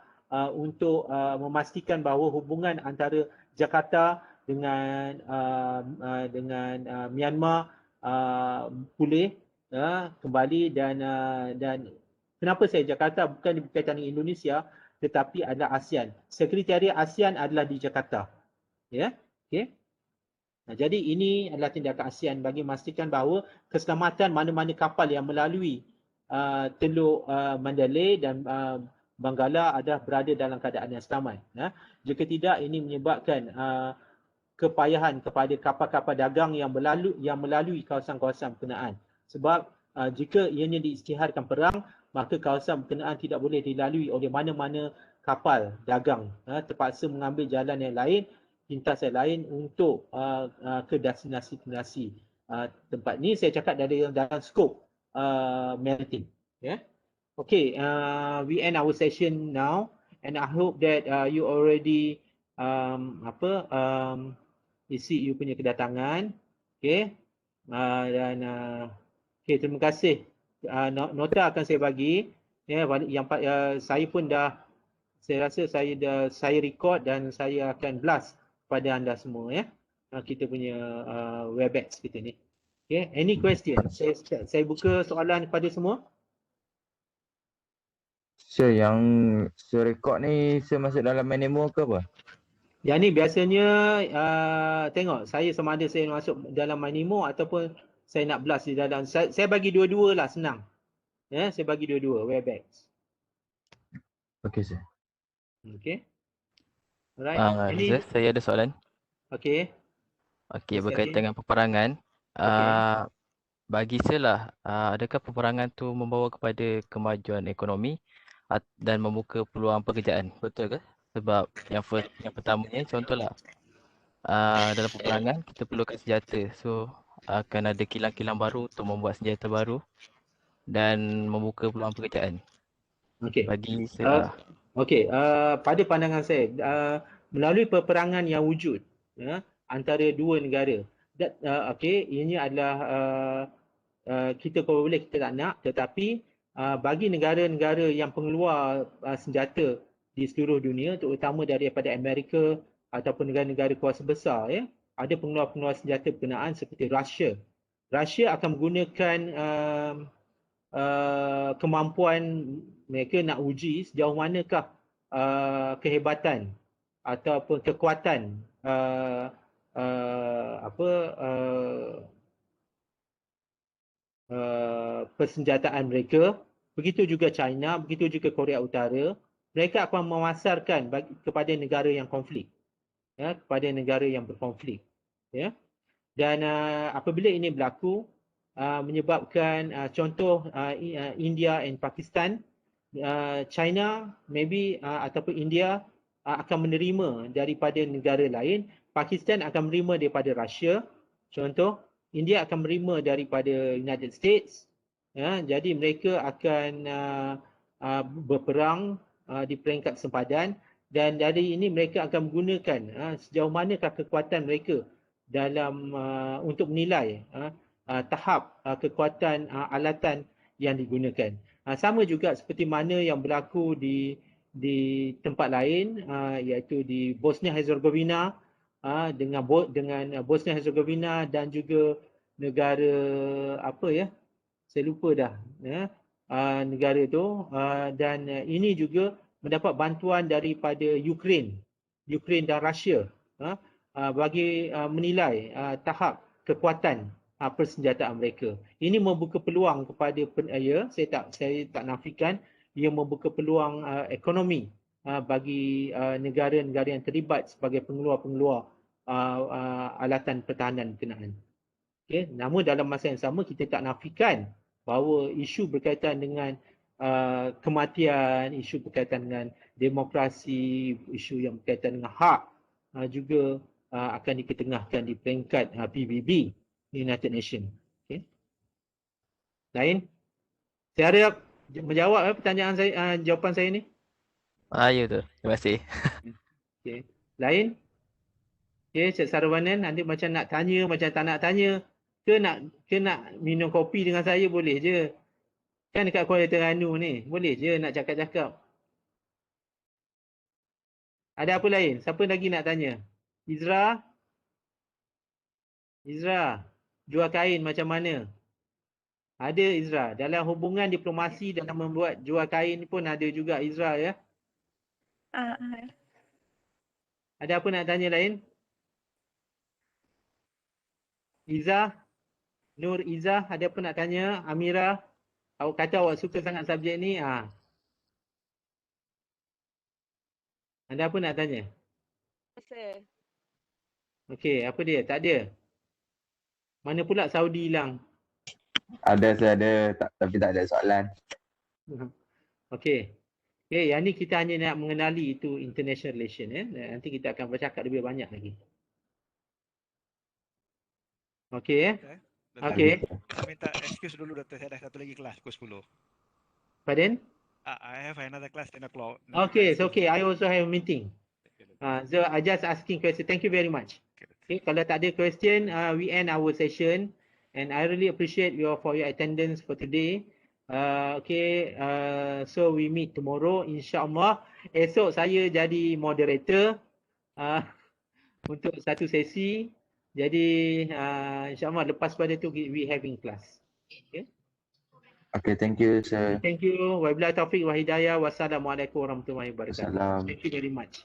untuk memastikan bahawa hubungan antara Jakarta dengan Myanmar pulih kembali, dan kenapa saya Jakarta bukan berkaitan dengan Indonesia tetapi adalah ASEAN. Sekretariat ASEAN adalah di Jakarta. Ya. Okey. Jadi ini adalah tindakan ASEAN bagi memastikan bahawa keselamatan mana-mana kapal yang melalui Teluk Mandalay dan Benggala adalah berada dalam keadaan yang selamat. Jika tidak, ini menyebabkan kepayahan kepada kapal-kapal dagang yang melalui kawasan-kawasan berkenaan. Sebab jika ianya diisytiharkan perang, maka kawasan berkenaan tidak boleh dilalui oleh mana-mana kapal dagang. Terpaksa mengambil jalan yang lain, pintas yang lain untuk ke destinasi-destinasi tempat ni. Saya cakap dalam skop maritime. Yeah? Okay, we end our session now, and I hope that you already isi you punya kedatangan. Okay, dan okay, terima kasih. Nota akan saya bagi. Ya, yang saya pun dah, saya rasa saya record dan saya akan blast pada anda semua, ya. Kita punya Webex kita ni. Okay, any question? Saya buka soalan kepada semua. Sir, yang Sir record ni Sir masuk dalam memo ke apa? Yang ni biasanya tengok saya sama ada saya masuk dalam Minimo ataupun saya nak blast di dalam. Saya bagi dua-dua lah, senang. Ya, saya bagi dua-dua Webex. Okey, Sir. Okay. Alright. Sir, saya ada soalan. Okay. Okey, Yes, berkaitan Adin. dengan peperangan. Okey. Bagi saya lah, adakah peperangan tu membawa kepada kemajuan ekonomi dan membuka peluang pekerjaan? Betul ke? Sebab yang pertamanya, contohlah, dalam peperangan kita perlukan senjata. So, akan ada kilang-kilang baru untuk membuat senjata baru dan membuka peluang pekerjaan. Okey. Bagi saya, Okey, pada pandangan saya, melalui peperangan yang wujud, ya, antara dua negara, okey, ianya adalah kita kalau boleh kita tak nak, tetapi bagi negara-negara yang pengeluar senjata di seluruh dunia, terutama daripada Amerika ataupun negara-negara kuasa besar, ya, ada pengeluar-pengeluar senjata berkenaan seperti Rusia. Rusia akan menggunakan kemampuan mereka nak uji sejauh manakah kehebatan ataupun kekuatan persenjataan mereka. Begitu juga China, begitu juga Korea Utara. Mereka akan memasarkan kepada negara yang konflik, ya, kepada negara yang berkonflik, ya. Dan apabila ini berlaku, menyebabkan contoh India and Pakistan, China maybe ataupun India akan menerima daripada negara lain, Pakistan akan menerima daripada Russia, contoh, India akan menerima daripada United States, ya. Jadi mereka akan berperang di peringkat sempadan, dan dari ini mereka akan menggunakan sejauh manakah kekuatan mereka dalam untuk menilai tahap kekuatan alatan yang digunakan. Sama juga seperti mana yang berlaku di tempat lain, iaitu di Bosnia Herzegovina, dengan Bosnia Herzegovina dan juga negara apa ya, saya lupa dah, ya, negara tu, dan ini juga mendapat bantuan daripada Ukraine dan Russia, bagi menilai tahap kekuatan persenjataan mereka. Ini membuka peluang kepada saya tak nafikan, ia membuka peluang ekonomi bagi negara-negara yang terlibat sebagai pengeluar-pengeluar alatan pertahanan berkenaan. Okay. Namun dalam masa yang sama kita tak nafikan bahawa isu berkaitan dengan kematian, isu berkaitan dengan demokrasi, isu yang berkaitan dengan hak juga akan diketengahkan di peringkat PBB, United Nations. Okay. Lain? Saya harap menjawab pertanyaan saya, jawapan saya ni. Ya tu. Terima kasih. Okay. Lain? Okay, Cik Saravanan, nanti macam nak tanya, macam tak nak tanya. Ke nak minum kopi dengan saya boleh je. Kan dekat Kuala Terengganu ni. Boleh je nak cakap-cakap. Ada apa lain? Siapa lagi nak tanya? Izra? Izra, jual kain macam mana? Ada Izra. Dalam hubungan diplomasi dan membuat jual kain pun ada juga Izra, ya. Ada apa nak tanya lain? Izzah? Nur Izzah, ada apa nak tanya? Amira, awak kata awak suka sangat subjek ni. Ada apa nak tanya? Okey, apa dia? Tak ada. Mana pula Saudi hilang? Ada saya ada tapi tak ada soalan. Okey. Okey, yang ni kita hanya nak mengenali itu international relation, ya. Nanti kita akan bercakap lebih banyak lagi. Okey, ya. Okey. Saya minta excuse dulu Doktor, saya ada satu lagi kelas pukul 10. Pardon? I have another class 10 o'clock. Okay, it's okay. I also have a meeting. So I just asking question. Thank you very much. Okay, kalau tak ada question, we end our session. And I really appreciate for your attendance for today. So we meet tomorrow, insyaAllah. Esok saya jadi moderator untuk satu sesi. Jadi insyaAllah lepas pada tu we having class. Okay. Okay, thank you sir. Thank you. Wabillahi taufiq wa hidayah. Wassalamualaikum warahmatullahi wabarakatuh. Assalam. Thank you very much.